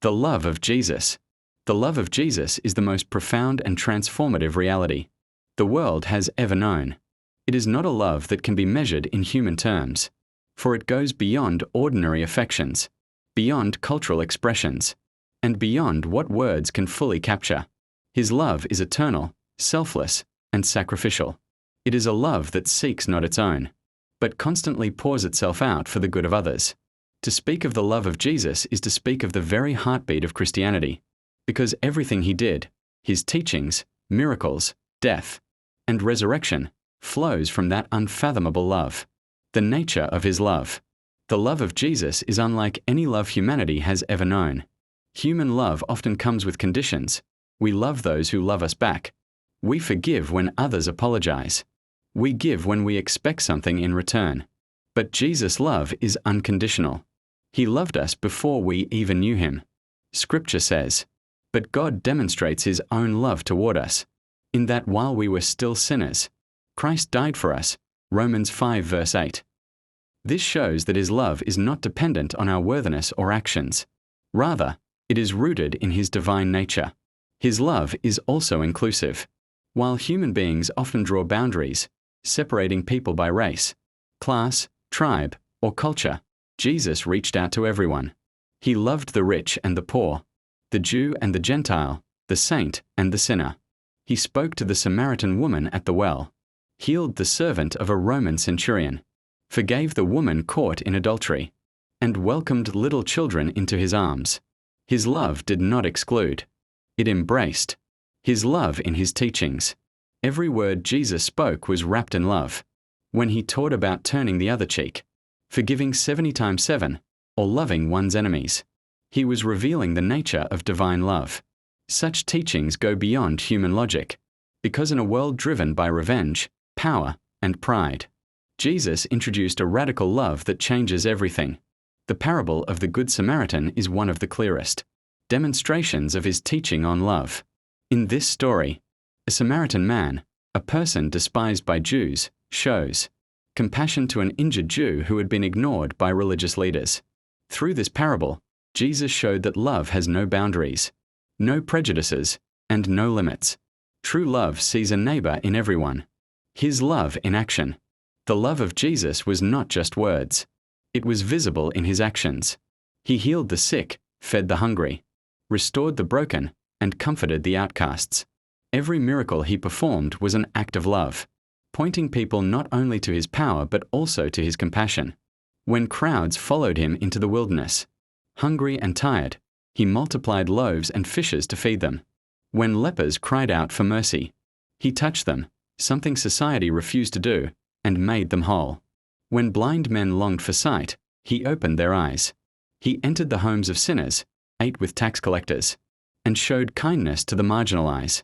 The love of Jesus. The love of Jesus is the most profound and transformative reality the world has ever known. It is not a love that can be measured in human terms, for it goes beyond ordinary affections, beyond cultural expressions, and beyond what words can fully capture. His love is eternal, selfless, and sacrificial. It is a love that seeks not its own, but constantly pours itself out for the good of others. To speak of the love of Jesus is to speak of the very heartbeat of Christianity, because everything he did, his teachings, miracles, death, and resurrection, flows from that unfathomable love. The nature of his love. The love of Jesus is unlike any love humanity has ever known. Human love often comes with conditions. We love those who love us back. We forgive when others apologize. We give when we expect something in return. But Jesus' love is unconditional. He loved us before we even knew him. Scripture says, "But God demonstrates his own love toward us, in that while we were still sinners, Christ died for us." Romans 5 verse 8. This shows that his love is not dependent on our worthiness or actions. Rather, it is rooted in his divine nature. His love is also inclusive. While human beings often draw boundaries, separating people by race, class, tribe, or culture, Jesus reached out to everyone. He loved the rich and the poor, the Jew and the Gentile, the saint and the sinner. He spoke to the Samaritan woman at the well, healed the servant of a Roman centurion, forgave the woman caught in adultery, and welcomed little children into his arms. His love did not exclude. It embraced. His love in his teachings. Every word Jesus spoke was wrapped in love. When he taught about turning the other cheek, forgiving 70 times 7, or loving one's enemies, he was revealing the nature of divine love. Such teachings go beyond human logic, because in a world driven by revenge, power, and pride, Jesus introduced a radical love that changes everything. The parable of the Good Samaritan is one of the clearest demonstrations of his teaching on love. In this story, a Samaritan man, a person despised by Jews, shows compassion to an injured Jew who had been ignored by religious leaders. Through this parable, Jesus showed that love has no boundaries, no prejudices, and no limits. True love sees a neighbor in everyone. His love in action. The love of Jesus was not just words. It was visible in his actions. He healed the sick, fed the hungry, restored the broken, and comforted the outcasts. Every miracle he performed was an act of love, pointing people not only to his power but also to his compassion. When crowds followed him into the wilderness, hungry and tired, he multiplied loaves and fishes to feed them. When lepers cried out for mercy, he touched them, something society refused to do, and made them whole. When blind men longed for sight, he opened their eyes. He entered the homes of sinners, ate with tax collectors, and showed kindness to the marginalized.